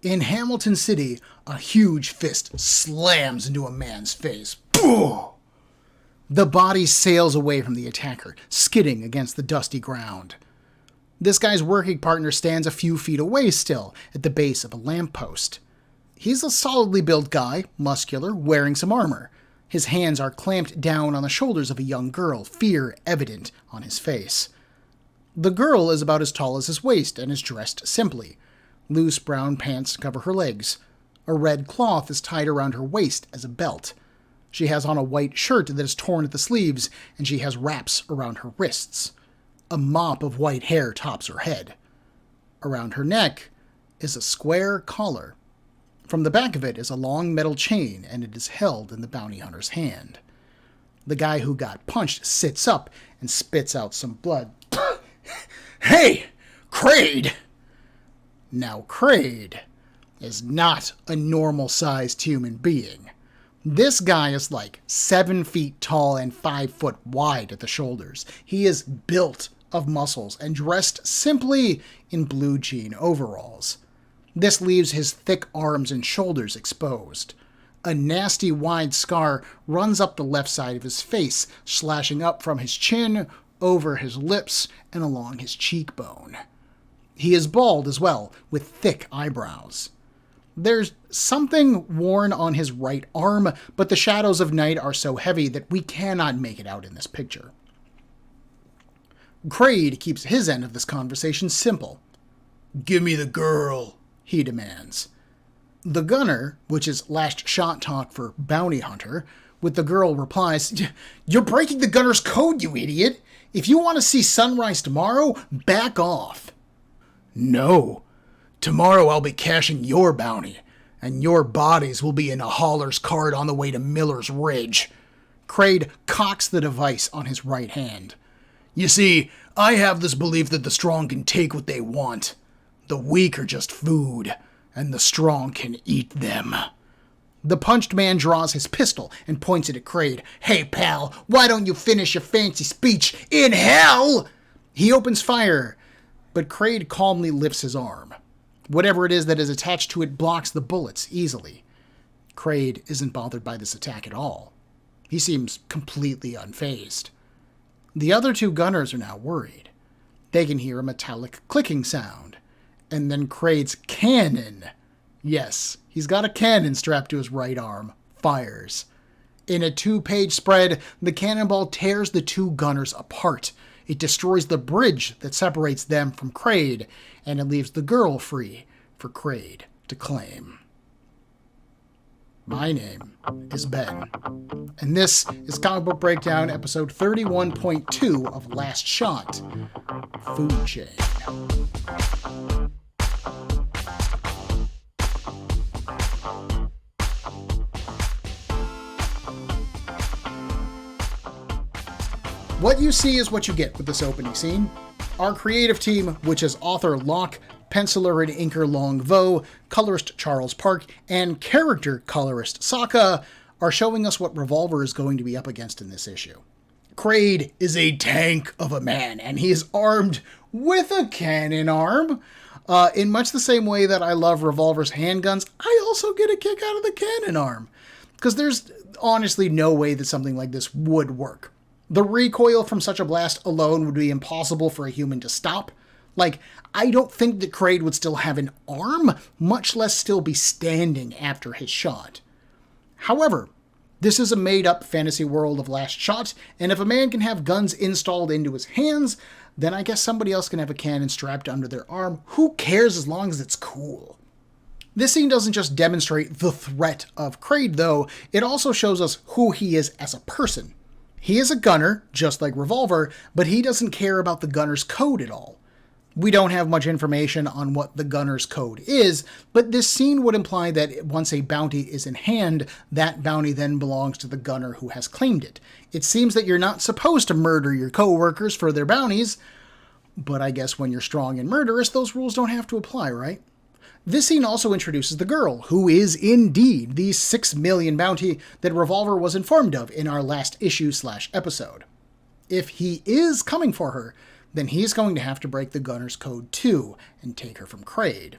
In Hamilton City, a huge fist slams into a man's face. Boom! The body sails away from the attacker, skidding against the dusty ground. This guy's working partner stands a few feet away still, at the base of a lamppost. He's a solidly built guy, muscular, wearing some armor. His hands are clamped down on the shoulders of a young girl, fear evident on his face. The girl is about as tall as his waist and is dressed simply. Loose brown pants cover her legs. A red cloth is tied around her waist as a belt. She has on a white shirt that is torn at the sleeves, and she has wraps around her wrists. A mop of white hair tops her head. Around her neck is a square collar. From the back of it is a long metal chain, and it is held in the bounty hunter's hand. The guy who got punched sits up and spits out some blood. Hey, Krayde! Now, Krayde is not a normal-sized human being. This guy is like 7 feet tall and 5 foot wide at the shoulders. He is built of muscles and dressed simply in blue jean overalls. This leaves his thick arms and shoulders exposed. A nasty wide scar runs up the left side of his face, slashing up from his chin, over his lips, and along his cheekbone. He is bald as well, with thick eyebrows. There's something worn on his right arm, but the shadows of night are so heavy that we cannot make it out in this picture. Krayde keeps his end of this conversation simple. "Give me the girl," he demands. The gunner, which is last shot talk for bounty hunter, with the girl replies, "You're breaking the gunner's code, you idiot! If you want to see sunrise tomorrow, back off." "No. Tomorrow I'll be cashing your bounty, and your bodies will be in a hauler's cart on the way to Miller's Ridge." Krayde cocks the device on his right hand. "You see, I have this belief that the strong can take what they want. The weak are just food, and the strong can eat them." The punched man draws his pistol and points it at Krayde. "Hey, pal, why don't you finish your fancy speech in hell?" He opens fire, but Krayde calmly lifts his arm. Whatever it is that is attached to it blocks the bullets easily. Krayde isn't bothered by this attack at all. He seems completely unfazed. The other two gunners are now worried. They can hear a metallic clicking sound. And then Krayde's cannon. Yes, he's got a cannon strapped to his right arm. Fires. In a 2-page spread, the cannonball tears the two gunners apart. It destroys the bridge that separates them from Krayde, and it leaves the girl free for Krayde to claim. My name is Ben, and this is Comic Book Breakdown, episode 31.2 of Last Shot, Foodchain. What you see is what you get with this opening scene. Our creative team, which is author Locke, penciler and inker Long Vo, colorist Charles Park, and character colorist Saka, are showing us what Revolver is going to be up against in this issue. Krayde is a tank of a man, and he is armed with a cannon arm. In much the same way that I love Revolver's handguns, I also get a kick out of the cannon arm. Because there's honestly no way that something like this would work. The recoil from such a blast alone would be impossible for a human to stop. Like, I don't think that Krayde would still have an arm, much less still be standing after his shot. However, this is a made-up fantasy world of Last Shot, and if a man can have guns installed into his hands, then I guess somebody else can have a cannon strapped under their arm. Who cares as long as it's cool? This scene doesn't just demonstrate the threat of Krayde, though. It also shows us who he is as a person. He is a gunner, just like Revolver, but he doesn't care about the gunner's code at all. We don't have much information on what the gunner's code is, but this scene would imply that once a bounty is in hand, that bounty then belongs to the gunner who has claimed it. It seems that you're not supposed to murder your co-workers for their bounties, but I guess when you're strong and murderous, those rules don't have to apply, right? This scene also introduces the girl, who is indeed the 6 million bounty that Revolver was informed of in our last issue/episode. If he is coming for her, then he's going to have to break the gunner's code too and take her from Krayde.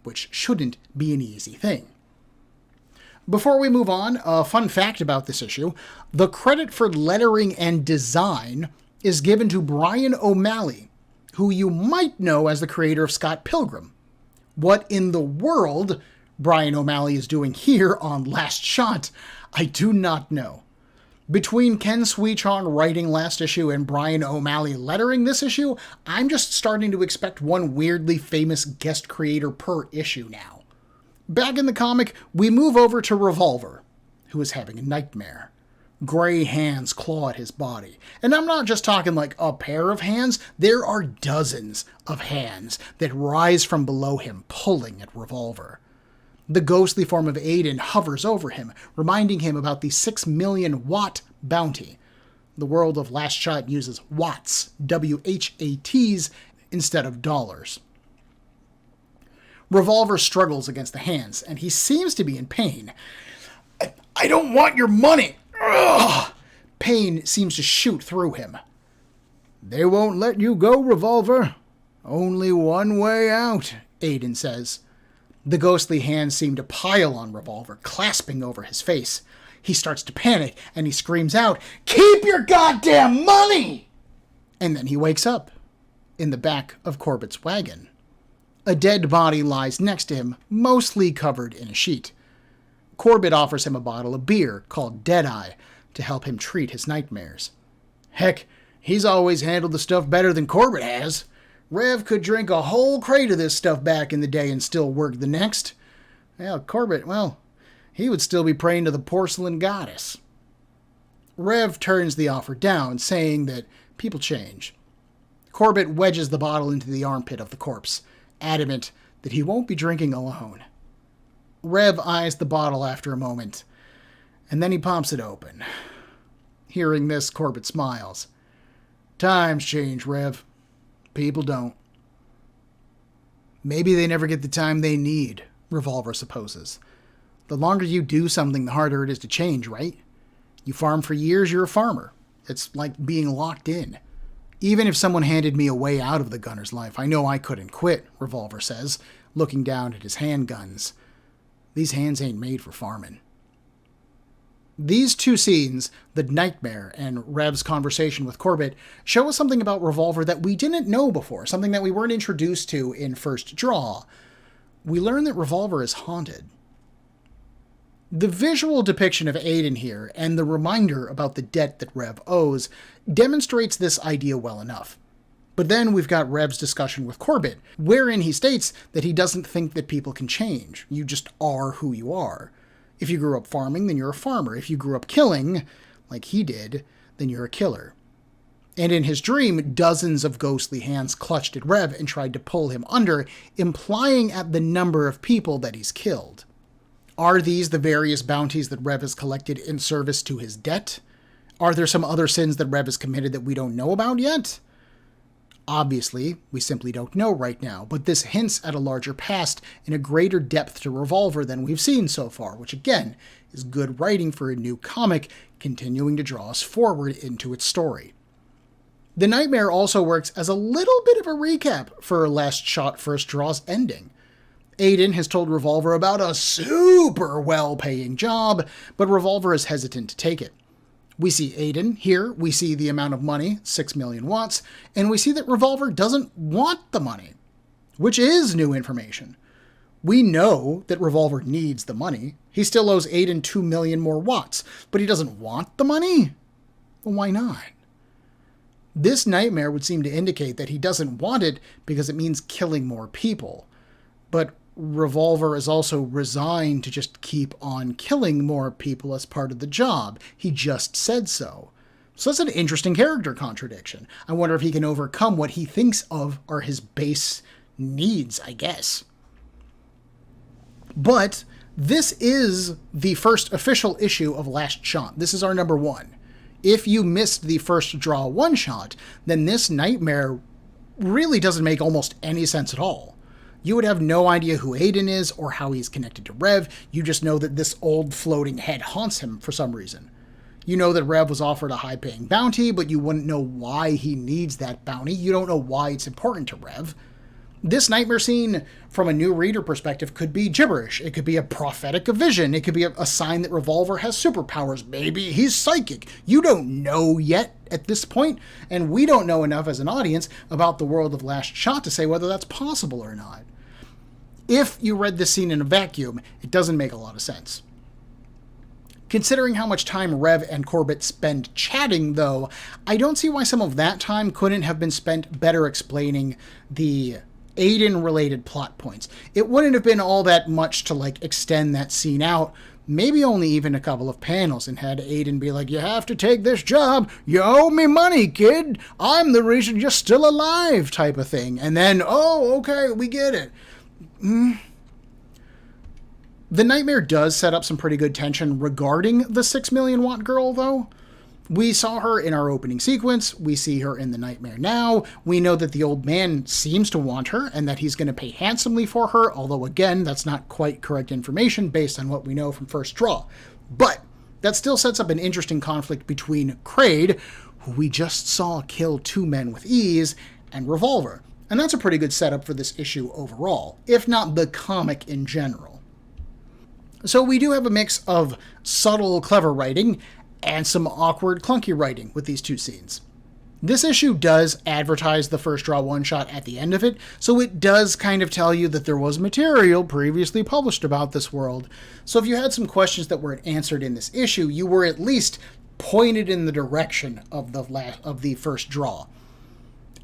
which shouldn't be an easy thing. Before we move on, a fun fact about this issue: the credit for lettering and design is given to Brian O'Malley, who you might know as the creator of Scott Pilgrim. What in the world Brian O'Malley is doing here on Last Shot, I do not know. Between Ken Sui-Chong writing last issue and Brian O'Malley lettering this issue, I'm just starting to expect one weirdly famous guest creator per issue now. Back in the comic, we move over to Revolver, who is having a nightmare. Gray hands claw at his body. And I'm not just talking like a pair of hands, there are dozens of hands that rise from below him, pulling at Revolver. The ghostly form of Aiden hovers over him, reminding him about the 6 million watt bounty. The world of Last Shot uses watts, W-H-A-Ts, instead of dollars. Revolver struggles against the hands, and he seems to be in pain. I don't want your money! Ugh! Pain seems to shoot through him. They won't let you go, Revolver. Only one way out, Aiden says. The ghostly hands seem to pile on Revolver, clasping over his face. He starts to panic, and he screams out, "Keep your goddamn money!" And then he wakes up, in the back of Corbett's wagon. A dead body lies next to him, mostly covered in a sheet. Corbett offers him a bottle of beer, called Deadeye, to help him treat his nightmares. Heck, he's always handled the stuff better than Corbett has. Rev could drink a whole crate of this stuff back in the day and still work the next. Well, Corbett, he would still be praying to the porcelain goddess. Rev turns the offer down, saying that people change. Corbett wedges the bottle into the armpit of the corpse, adamant that he won't be drinking alone. Rev eyes the bottle after a moment, and then he pops it open. Hearing this, Corbett smiles. Times change, Rev. People don't. Maybe they never get the time they need, Revolver supposes. The longer you do something, the harder it is to change, right? You farm for years, you're a farmer. It's like being locked in. Even if someone handed me a way out of the gunner's life, I know I couldn't quit, Revolver says, looking down at his handguns. These hands ain't made for farming. These two scenes, the nightmare and Rev's conversation with Corbett, show us something about Revolver that we didn't know before, something that we weren't introduced to in First Draw. We learn that Revolver is haunted. The visual depiction of Aiden here, and the reminder about the debt that Rev owes, demonstrates this idea well enough. But then we've got Rev's discussion with Corbett, wherein he states that he doesn't think that people can change. You just are who you are. If you grew up farming, then you're a farmer. If you grew up killing, like he did, then you're a killer. And in his dream, dozens of ghostly hands clutched at Rev and tried to pull him under, implying at the number of people that he's killed. Are these the various bounties that Rev has collected in service to his debt? Are there some other sins that Rev has committed that we don't know about yet? Obviously, we simply don't know right now, but this hints at a larger past and a greater depth to Revolver than we've seen so far, which again is good writing for a new comic, continuing to draw us forward into its story. The nightmare also works as a little bit of a recap for Last Shot First Draw's ending. Aiden has told Revolver about a super well-paying job, but Revolver is hesitant to take it. We see Aiden here, we see the amount of money, 6 million watts, and we see that Revolver doesn't want the money, which is new information. We know that Revolver needs the money. He still owes Aiden 2 million more watts, but he doesn't want the money? Well, why not? This nightmare would seem to indicate that he doesn't want it because it means killing more people. But Revolver is also resigned to just keep on killing more people as part of the job. He just said so. So that's an interesting character contradiction. I wonder if he can overcome what he thinks of are his base needs, I guess. But this is the first official issue of Last Shot. This is our number 1. If you missed the First Draw one-shot, then this nightmare really doesn't make almost any sense at all. You would have no idea who Aiden is or how he's connected to Rev. You just know that this old floating head haunts him for some reason. You know that Rev was offered a high-paying bounty, but you wouldn't know why he needs that bounty. You don't know why it's important to Rev. This nightmare scene, from a new reader perspective, could be gibberish. It could be a prophetic vision. It could be a sign that Revolver has superpowers. Maybe he's psychic. You don't know yet at this point, and we don't know enough as an audience about the world of Last Shot to say whether that's possible or not. If you read this scene in a vacuum, it doesn't make a lot of sense. Considering how much time Rev and Corbett spend chatting, though, I don't see why some of that time couldn't have been spent better explaining the Aiden-related plot points. It wouldn't have been all that much to, extend that scene out, maybe only even a couple of panels, and had Aiden be like, you have to take this job, you owe me money, kid, I'm the reason you're still alive, type of thing. And then, oh, okay, we get it. The nightmare does set up some pretty good tension regarding the 6 million watt girl, though. We saw her in our opening sequence. We see her in the nightmare now. We know that the old man seems to want her and that he's going to pay handsomely for her, although, again, that's not quite correct information based on what we know from first draw. But that still sets up an interesting conflict between Krayde, who we just saw kill 2 men with ease, and Revolver. And that's a pretty good setup for this issue overall, if not the comic in general. So we do have a mix of subtle, clever writing and some awkward, clunky writing with these two scenes. This issue does advertise the first draw one-shot at the end of it, so it does kind of tell you that there was material previously published about this world. So if you had some questions that weren't answered in this issue, you were at least pointed in the direction of the first draw.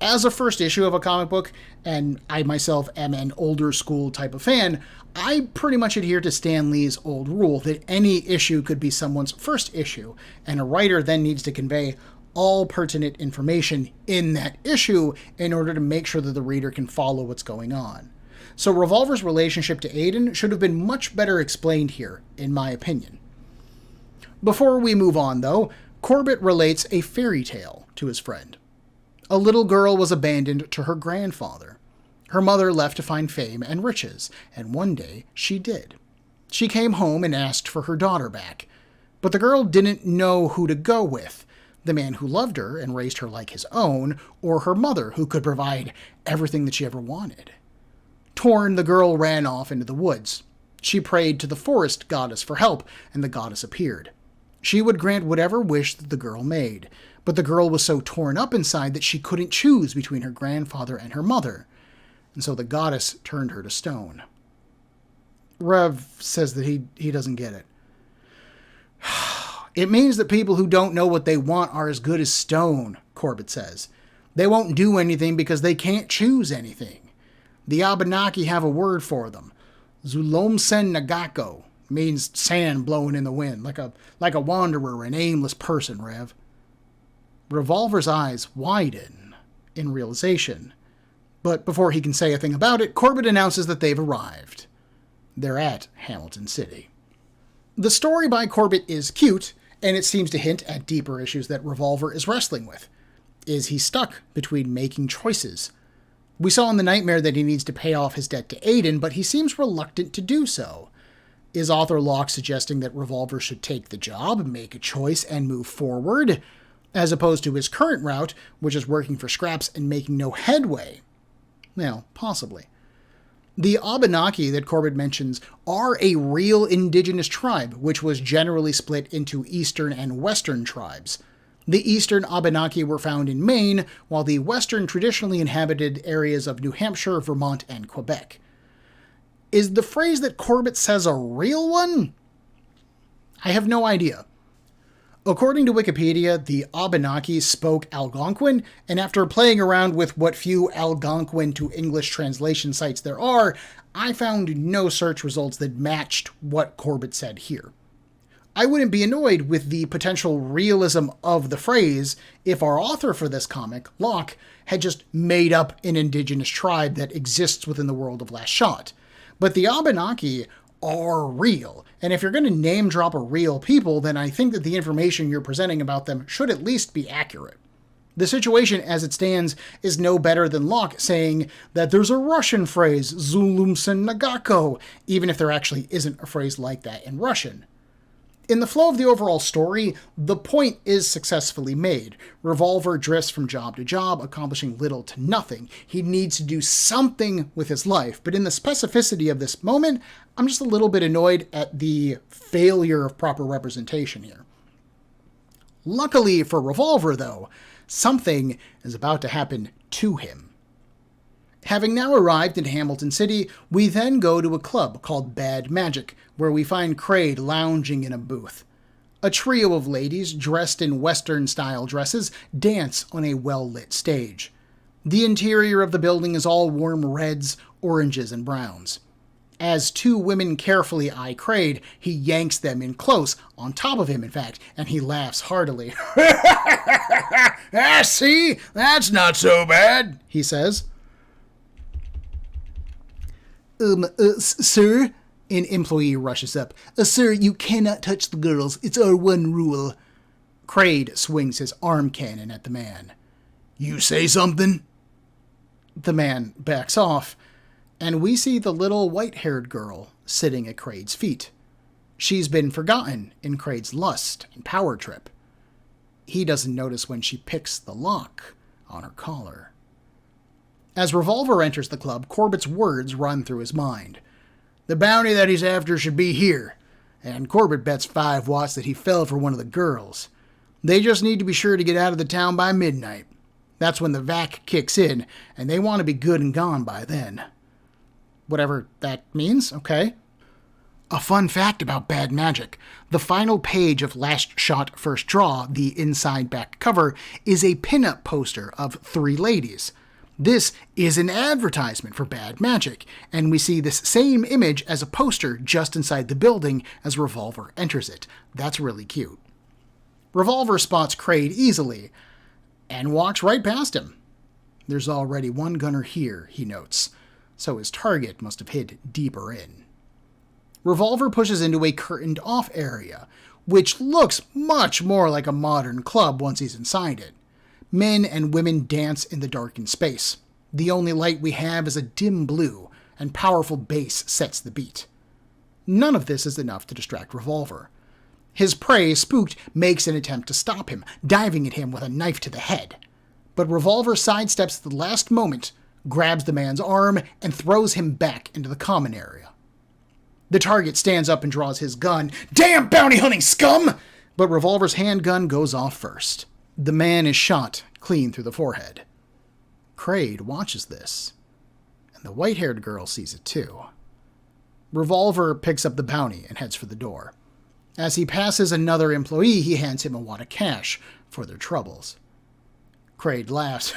As a first issue of a comic book, and I myself am an older school type of fan, I pretty much adhere to Stan Lee's old rule that any issue could be someone's first issue, and a writer then needs to convey all pertinent information in that issue in order to make sure that the reader can follow what's going on. So Revolver's relationship to Aiden should have been much better explained here, in my opinion. Before we move on, though, Corbett relates a fairy tale to his friend. A little girl was abandoned to her grandfather. Her mother left to find fame and riches, and one day she did. She came home and asked for her daughter back, but the girl didn't know who to go with, the man who loved her and raised her like his own, or her mother who could provide everything that she ever wanted. Torn, the girl ran off into the woods. She prayed to the forest goddess for help, and the goddess appeared. She would grant whatever wish that the girl made, but the girl was so torn up inside that she couldn't choose between her grandfather and her mother, and so the goddess turned her to stone. Rev says that he doesn't get it. It means that people who don't know what they want are as good as stone, Corbett says. They won't do anything because they can't choose anything. The Abenaki have a word for them. Zulomsen Nagako means sand blowing in the wind, like a wanderer, an aimless person, Rev. Revolver's eyes widen in realization. But before he can say a thing about it, Corbett announces that they've arrived. They're at Hamilton City. The story by Corbett is cute, and it seems to hint at deeper issues that Revolver is wrestling with. Is he stuck between making choices? We saw in the nightmare that he needs to pay off his debt to Aiden, but he seems reluctant to do so. Is author Locke suggesting that Revolver should take the job, make a choice, and move forward, as opposed to his current route, which is working for scraps and making no headway? Well, possibly. The Abenaki that Corbett mentions are a real indigenous tribe, which was generally split into eastern and western tribes. The eastern Abenaki were found in Maine, while the western traditionally inhabited areas of New Hampshire, Vermont, and Quebec. Is the phrase that Corbett says a real one? I have no idea. According to Wikipedia, the Abenaki spoke Algonquin, and after playing around with what few Algonquin to English translation sites there are, I found no search results that matched what Corbett said here. I wouldn't be annoyed with the potential realism of the phrase if our author for this comic, Locke, had just made up an indigenous tribe that exists within the world of Last Shot. But the Abenaki are real, and if you're going to name drop a real people, then I think that the information you're presenting about them should at least be accurate. The situation as it stands is no better than Locke saying that there's a Russian phrase, Zulumsen Nagako, even if there actually isn't a phrase like that in Russian. In the flow of the overall story, the point is successfully made. Revolver drifts from job to job, accomplishing little to nothing. He needs to do something with his life, but in the specificity of this moment, I'm just a little bit annoyed at the failure of proper representation here. Luckily for Revolver, though, something is about to happen to him. Having now arrived in Hamilton City, we then go to a club called Bad Magic, where we find Krayde lounging in a booth. A trio of ladies, dressed in Western-style dresses, dance on a well-lit stage. The interior of the building is all warm reds, oranges, and browns. As two women carefully eye Krayde, he yanks them in close, on top of him, in fact, and he laughs heartily. See? That's not so bad, he says. Sir? An employee rushes up. Sir, you cannot touch the girls. It's our one rule. Krayde swings his arm cannon at the man. You say something? The man backs off, and we see the little white-haired girl sitting at Krayde's feet. She's been forgotten in Krayde's lust and power trip. He doesn't notice when she picks the lock on her collar. As Revolver enters the club, Corbett's words run through his mind. The bounty that he's after should be here, and Corbett bets 5 watts that he fell for one of the girls. They just need to be sure to get out of the town by midnight. That's when the vac kicks in, and they want to be good and gone by then. Whatever that means, okay? A fun fact about Bad Magic. The final page of Last Shot First Draw, the inside back cover, is a pinup poster of 3 ladies. This is an advertisement for Bad Magic, and we see this same image as a poster just inside the building as Revolver enters it. That's really cute. Revolver spots Krayde easily, and walks right past him. There's already one gunner here, he notes, so his target must have hid deeper in. Revolver pushes into a curtained-off area, which looks much more like a modern club once he's inside it. Men and women dance in the darkened space. The only light we have is a dim blue, and powerful bass sets the beat. None of this is enough to distract Revolver. His prey, spooked, makes an attempt to stop him, diving at him with a knife to the head. But Revolver sidesteps at the last moment, grabs the man's arm, and throws him back into the common area. The target stands up and draws his gun. Damn bounty hunting scum! But Revolver's handgun goes off first. The man is shot clean through the forehead. Krayde watches this, and the white-haired girl sees it too. Revolver picks up the bounty and heads for the door. As he passes another employee, he hands him a wad of cash for their troubles. Krayde laughs.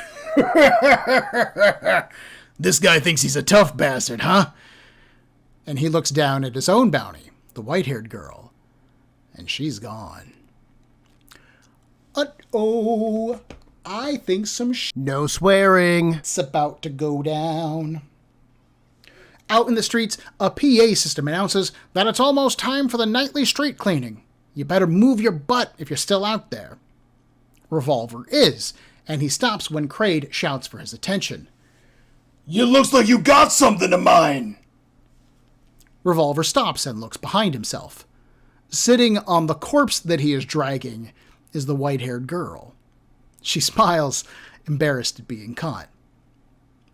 This guy thinks he's a tough bastard, huh? And he looks down at his own bounty, the white-haired girl, and she's gone. Uh-oh, I think some No swearing. It's about to go down. Out in the streets, a PA system announces that it's almost time for the nightly street cleaning. You better move your butt if you're still out there. Revolver is, and he stops when Krayde shouts for his attention. You looks like you got something of mine. Revolver stops and looks behind himself. Sitting on the corpse that he is dragging is the white-haired girl. She smiles, embarrassed at being caught.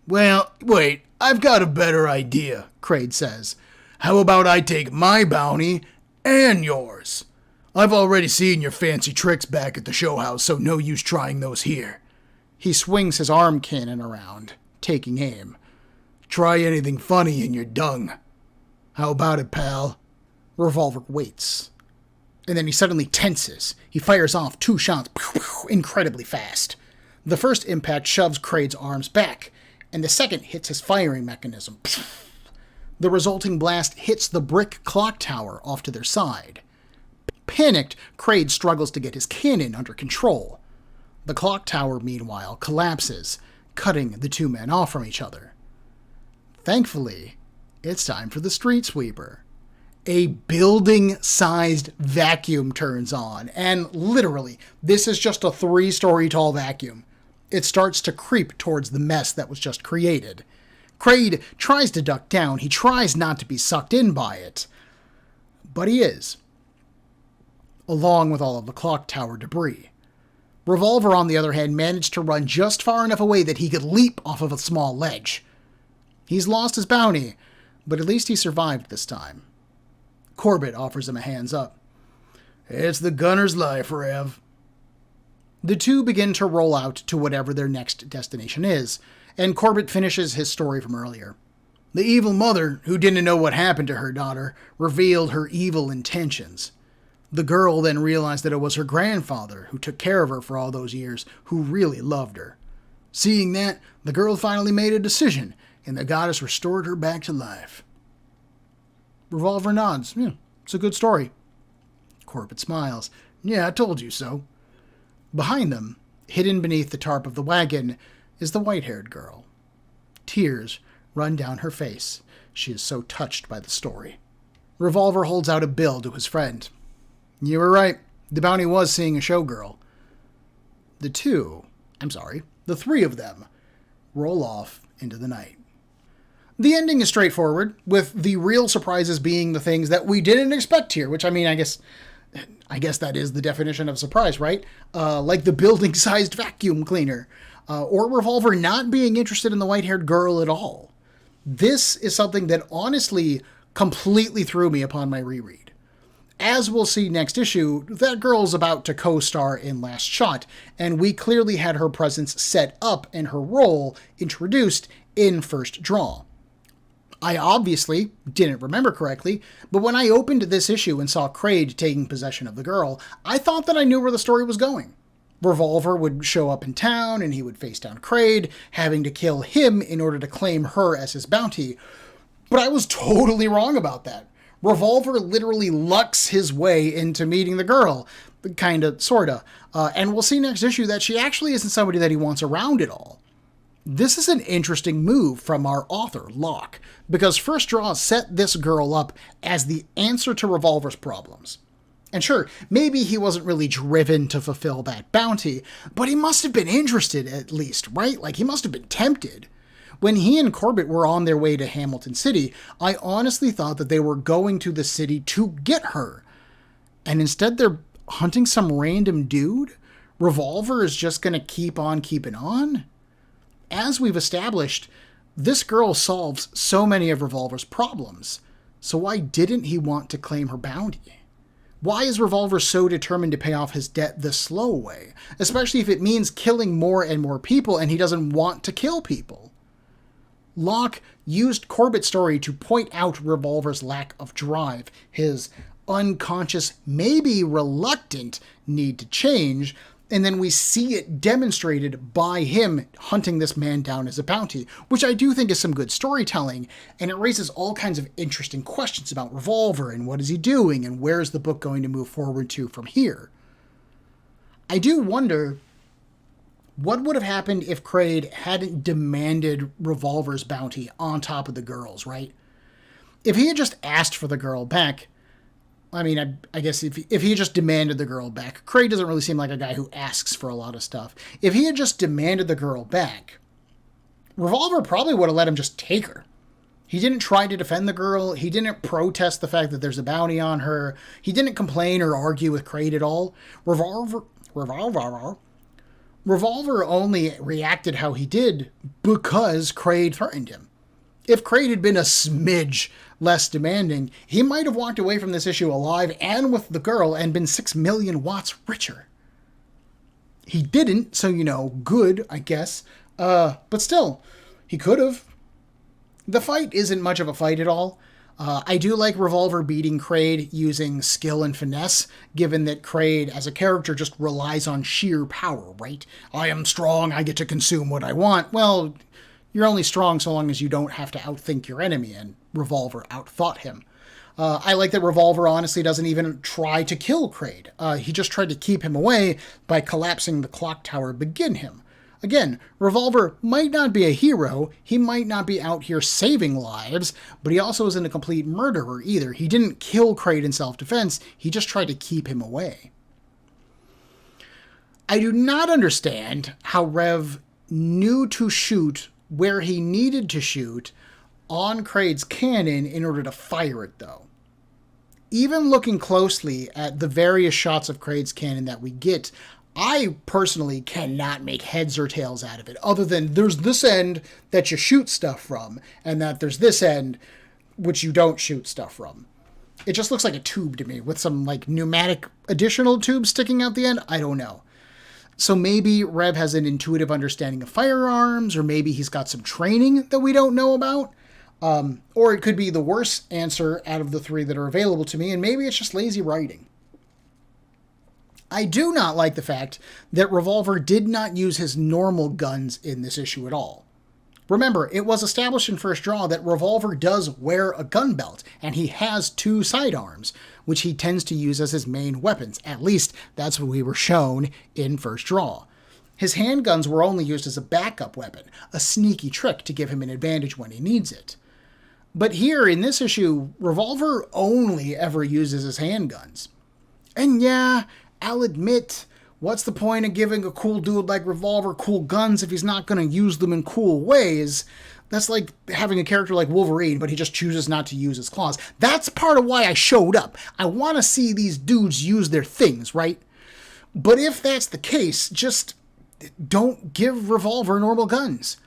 Well, wait, I've got a better idea, Krayde says. How about I take my bounty and yours? I've already seen your fancy tricks back at the show house, so no use trying those here. He swings his arm cannon around, taking aim. Try anything funny in your dung. How about it, pal? Revolver waits. And then he suddenly tenses. He fires off 2 shots, incredibly fast. The first impact shoves Krayde's arms back, and the second hits his firing mechanism. The resulting blast hits the brick clock tower off to their side. Panicked, Krayde struggles to get his cannon under control. The clock tower, meanwhile, collapses, cutting the 2 men off from each other. Thankfully, it's time for the street sweeper. A building-sized vacuum turns on, and literally, this is just a 3-story tall vacuum. It starts to creep towards the mess that was just created. Krayde tries to duck down. He tries not to be sucked in by it. But he is. along with all of the clock tower debris. Revolver, on the other hand, managed to run just far enough away that he could leap off of a small ledge. He's lost his bounty, but at least he survived this time. Corbett offers him a hands up. It's the gunner's life, Rev. The two begin to roll out to whatever their next destination is, and Corbett finishes his story from earlier. The evil mother, who didn't know what happened to her daughter, revealed her evil intentions. The girl then realized that it was her grandfather, who took care of her for all those years, who really loved her. Seeing that, the girl finally made a decision, and the goddess restored her back to life. Revolver nods. Yeah, it's a good story. Corbett smiles. Yeah, I told you so. Behind them, hidden beneath the tarp of the wagon, is the white-haired girl. Tears run down her face. She is so touched by the story. Revolver holds out a bill to his friend. You were right. The bounty was seeing a showgirl. The three of them roll off into the night. The ending is straightforward, with the real surprises being the things that we didn't expect here, which, I mean, I guess that is the definition of surprise, right? Like the building-sized vacuum cleaner, or Revolver not being interested in the white-haired girl at all. This is something that honestly completely threw me upon my reread. As we'll see next issue, that girl's about to co-star in Last Shot, and we clearly had her presence set up and her role introduced in First Draw. I obviously didn't remember correctly, but when I opened this issue and saw Krayde taking possession of the girl, I thought that I knew where the story was going. Revolver would show up in town and he would face down Krayde, having to kill him in order to claim her as his bounty. But I was totally wrong about that. Revolver literally lucks his way into meeting the girl, kinda, sorta, and we'll see next issue that she actually isn't somebody that he wants around at all. This is an interesting move from our author, Locke, because First Draw set this girl up as the answer to Revolver's problems. And sure, maybe he wasn't really driven to fulfill that bounty, but he must have been interested at least, right? Like, he must have been tempted. When he and Corbett were on their way to Hamilton City, I honestly thought that they were going to the city to get her. And instead they're hunting some random dude? Revolver is just going to keep on keeping on? As we've established, this girl solves so many of Revolver's problems. So why didn't he want to claim her bounty? Why is Revolver so determined to pay off his debt the slow way? Especially if it means killing more and more people and he doesn't want to kill people. Locke used Corbett's story to point out Revolver's lack of drive, his unconscious, maybe reluctant need to change, and then we see it demonstrated by him hunting this man down as a bounty, which I do think is some good storytelling, and it raises all kinds of interesting questions about Revolver and what is he doing and where is the book going to move forward to from here. I do wonder what would have happened if Krayde hadn't demanded Revolver's bounty on top of the girl's, right? If he had just asked for the girl back, I mean, I guess if he had just demanded the girl back, Krayde doesn't really seem like a guy who asks for a lot of stuff. If he had just demanded the girl back, Revolver probably would have let him just take her. He didn't try to defend the girl. He didn't protest the fact that there's a bounty on her. He didn't complain or argue with Krayde at all. Revolver only reacted how he did because Krayde threatened him. If Krayde had been a smidge less demanding, he might have walked away from this issue alive and with the girl and been 6 million watts richer. He didn't, so, good, I guess. But still, he could have. The fight isn't much of a fight at all. I do like Revolver beating Krayde using skill and finesse, given that Krayde, as a character, just relies on sheer power, right? I am strong, I get to consume what I want. Well, you're only strong so long as you don't have to outthink your enemy, and Revolver outthought him. I like that Revolver honestly doesn't even try to kill Krayde. He just tried to keep him away by collapsing the clock tower to begin him. Again, Revolver might not be a hero, he might not be out here saving lives, but he also isn't a complete murderer either. He didn't kill Krayde in self-defense, he just tried to keep him away. I do not understand how Rev knew to shoot where he needed to shoot on Krayde's cannon in order to fire it, though. even looking closely at the various shots of Krayde's canon that we get, I personally cannot make heads or tails out of it, other than there's this end that you shoot stuff from, and that there's this end which you don't shoot stuff from. It just looks like a tube to me, with some like pneumatic additional tubes sticking out the end. I don't know. So maybe Rev has an intuitive understanding of firearms, or maybe he's got some training that we don't know about. Or it could be the worst answer out of the three that are available to me, and maybe it's just lazy writing. I do not like the fact that Revolver did not use his normal guns in this issue at all. Remember, it was established in First Draw that Revolver does wear a gun belt, and he has 2 sidearms, which he tends to use as his main weapons. At least, that's what we were shown in First Draw. His handguns were only used as a backup weapon, a sneaky trick to give him an advantage when he needs it. But here, in this issue, Revolver only ever uses his handguns. And yeah, I'll admit, what's the point of giving a cool dude like Revolver cool guns if he's not going to use them in cool ways? That's like having a character like Wolverine, but he just chooses not to use his claws. That's part of why I showed up. I want to see these dudes use their things, right? But if that's the case, just don't give Revolver normal guns.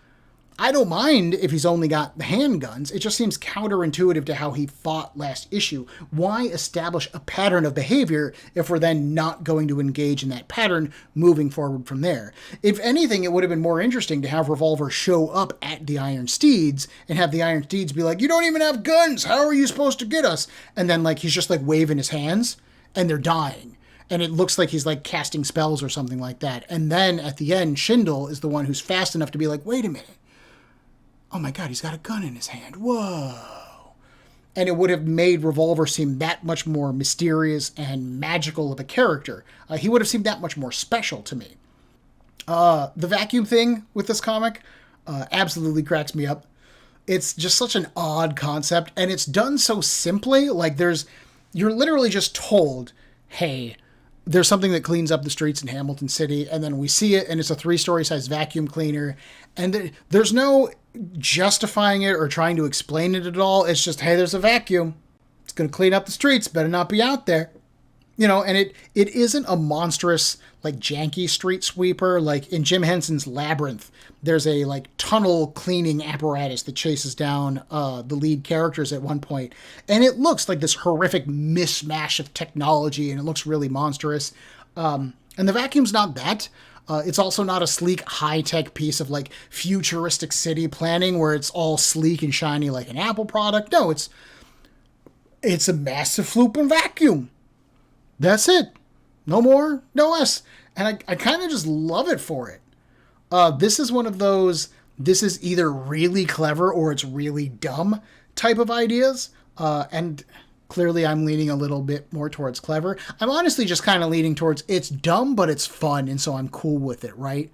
I don't mind if he's only got the handguns. It just seems counterintuitive to how he fought last issue. Why establish a pattern of behavior if we're then not going to engage in that pattern moving forward from there? If anything, it would have been more interesting to have Revolver show up at the Iron Steeds and have the Iron Steeds be like, you don't even have guns! How are you supposed to get us? And then like he's just like waving his hands and they're dying. And it looks like he's like casting spells or something like that. And then at the end, Schindel is the one who's fast enough to be like, wait a minute. Oh my God, he's got a gun in his hand. Whoa. And it would have made Revolver seem that much more mysterious and magical of a character. He would have seemed that much more special to me. The vacuum thing with this comic absolutely cracks me up. It's just such an odd concept, and it's done so simply. Like you're literally just told, hey, there's something that cleans up the streets in Hamilton City, and then we see it, and it's a 3-story size vacuum cleaner, and there's no justifying it or trying to explain it at all. It's just, hey, there's a vacuum. It's going to clean up the streets. Better not be out there. You know, and it isn't a monstrous, like, janky street sweeper. Like, in Jim Henson's Labyrinth, there's a, like, tunnel cleaning apparatus that chases down the lead characters at one point. And it looks like this horrific mishmash of technology, and it looks really monstrous. And the vacuum's not that. It's also not a sleek, high-tech piece of, like, futuristic city planning where it's all sleek and shiny like an Apple product. No, it's a massive flooping vacuum. That's it. No more, no less. And I kind of just love it for it. This is one of those, this is either really clever or it's really dumb type of ideas. And clearly I'm leaning a little bit more towards clever. I'm honestly just kind of leaning towards it's dumb, but it's fun, and so I'm cool with it, right?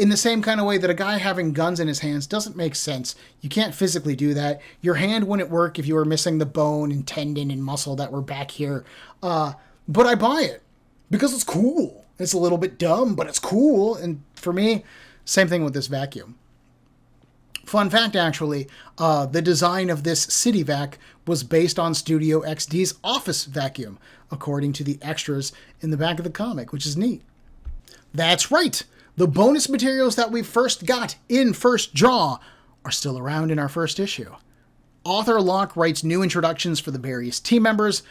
In the same kind of way that a guy having guns in his hands doesn't make sense. You can't physically do that. Your hand wouldn't work if you were missing the bone and tendon and muscle that were back here. But I buy it because it's cool. It's a little bit dumb, but it's cool. And for me, same thing with this vacuum. Fun fact, actually, the design of this City Vac was based on Studio XD's Office vacuum, according to the extras in the back of the comic, which is neat. That's right. The bonus materials that we first got in First Draw are still around in our first issue. Author Locke writes new introductions for the various team members,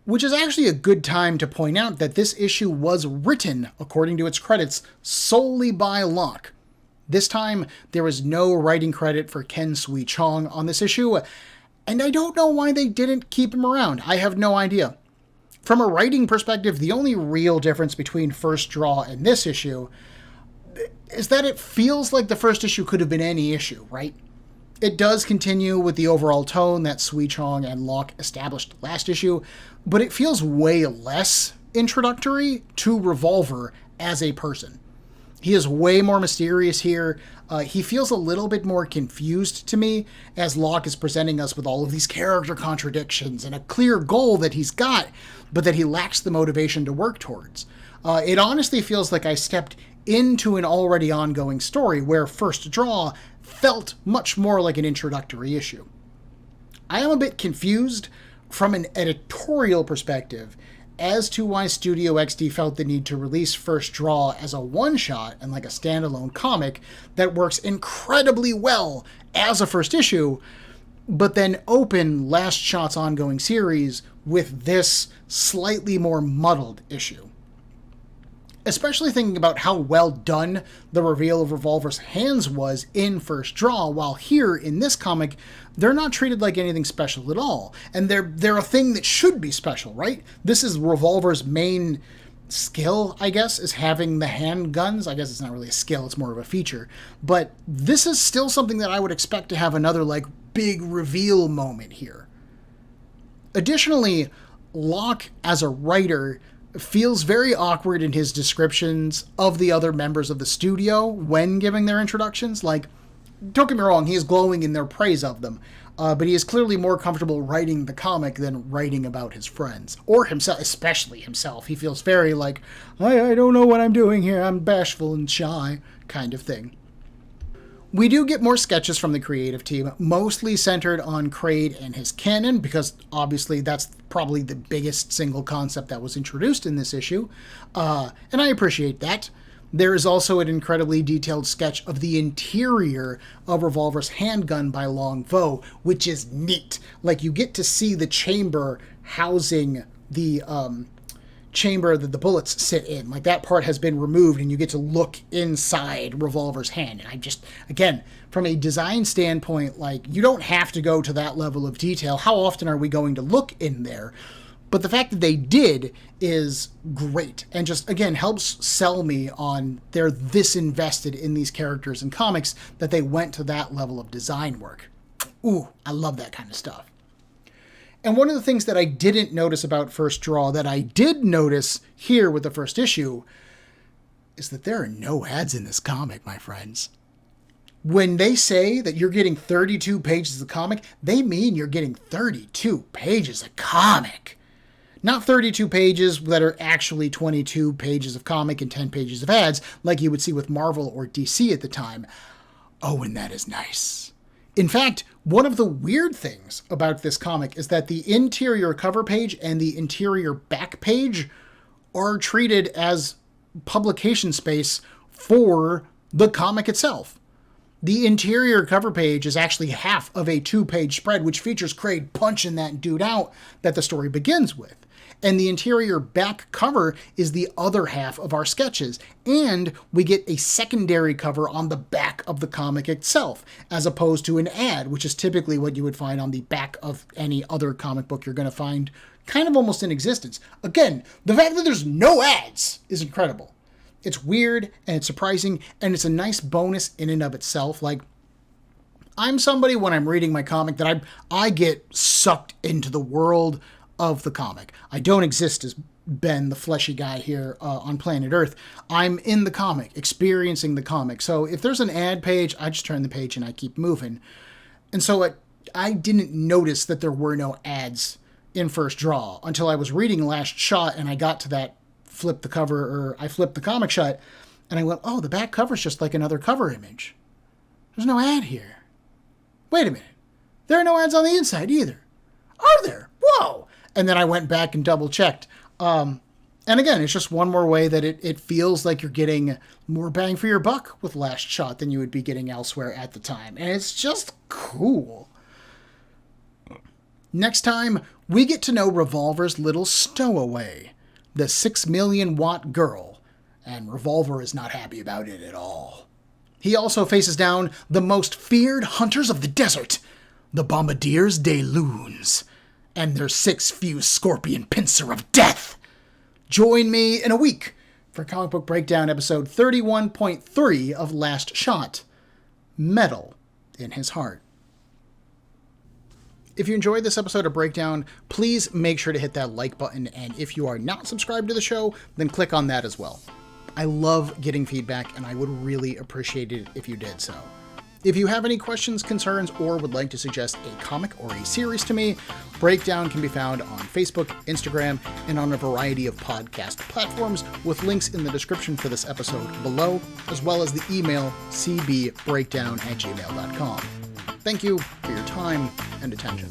which is actually a good time to point out that this issue was written, according to its credits, solely by Locke. This time, there was no writing credit for Ken Sui-Chong on this issue, and I don't know why they didn't keep him around. I have no idea. From a writing perspective, the only real difference between First Draw and this issue is that it feels like the first issue could have been any issue, right? It does continue with the overall tone that Sui-Chong and Locke established last issue, but it feels way less introductory to Revolver as a person. He is way more mysterious here. He feels a little bit more confused to me as Locke is presenting us with all of these character contradictions and a clear goal that he's got, but that he lacks the motivation to work towards. It honestly feels like I stepped into an already ongoing story where First Draw felt much more like an introductory issue. I am a bit confused from an editorial perspective, as to why Studio XD felt the need to release First Draw as a one-shot and like a standalone comic that works incredibly well as a first issue, but then open Last Shot's ongoing series with this slightly more muddled issue. Especially thinking about how well done the reveal of Revolver's hands was in First Draw, while here in this comic, they're not treated like anything special at all. And they're a thing that should be special, right? This is Revolver's main skill, I guess, is having the handguns. I guess it's not really a skill, it's more of a feature. But this is still something that I would expect to have another, like, big reveal moment here. Additionally, Locke, as a writer, feels very awkward in his descriptions of the other members of the studio when giving their introductions. Like, don't get me wrong, he is glowing in their praise of them, but he is clearly more comfortable writing the comic than writing about his friends. Or himself, especially himself. He feels very like, I don't know what I'm doing here, I'm bashful and shy, kind of thing. We do get more sketches from the creative team, mostly centered on Krayde and his canon, because obviously that's probably the biggest single concept that was introduced in this issue, and I appreciate that. There is also an incredibly detailed sketch of the interior of Revolver's handgun by Long Vo, which is neat. Like, you get to see the chamber housing the chamber that the bullets sit in. Like, that part has been removed and you get to look inside Revolver's hand. And I just, again, from a design standpoint, like, you don't have to go to that level of detail. How often are we going to look in there? But the fact that they did is great, and just, again, helps sell me on they're this invested in these characters and comics that they went to that level of design work. Ooh, I love that kind of stuff. And one of the things that I didn't notice about First Draw that I did notice here with the first issue is that there are no ads in this comic, my friends. When they say that you're getting 32 pages of comic, they mean you're getting 32 pages of comic. Not 32 pages that are actually 22 pages of comic and 10 pages of ads like you would see with Marvel or DC at the time. Oh, and that is nice. In fact, one of the weird things about this comic is that the interior cover page and the interior back page are treated as publication space for the comic itself. The interior cover page is actually half of a 2-page spread, which features Krayde punching that dude out that the story begins with. And the interior back cover is the other half of our sketches. And we get a secondary cover on the back of the comic itself, as opposed to an ad, which is typically what you would find on the back of any other comic book you're going to find kind of almost in existence. Again, the fact that there's no ads is incredible. It's weird and it's surprising, and it's a nice bonus in and of itself. Like, I'm somebody when I'm reading my comic that I get sucked into the world of the comic. I don't exist as Ben, the fleshy guy here on planet Earth. I'm in the comic, experiencing the comic. So if there's an ad page, I just turn the page and I keep moving. And so I didn't notice that there were no ads in First Draw until I was reading Last Shot and I got to that I flipped the comic shut and I went, oh, the back cover's just like another cover image. There's no ad here. Wait a minute. There are no ads on the inside either. Are there? Whoa! And then I went back and double checked. And again, it's just one more way that it feels like you're getting more bang for your buck with Last Shot than you would be getting elsewhere at the time. And it's just cool. Next time, we get to know Revolver's little stowaway, the 6 million watt girl. And Revolver is not happy about it at all. He also faces down the most feared hunters of the desert, the Bombardiers des Lunes, and their 6-fused scorpion pincer of death. Join me in a week for Comic Book Breakdown episode 31.3 of Last Shot, Metal in His Heart. If you enjoyed this episode of Breakdown, please make sure to hit that like button, and if you are not subscribed to the show, then click on that as well. I love getting feedback, and I would really appreciate it if you did so. If you have any questions, concerns, or would like to suggest a comic or a series to me, Breakdown can be found on Facebook, Instagram, and on a variety of podcast platforms, with links in the description for this episode below, as well as the email cbbreakdown@gmail.com. Thank you for your time and attention.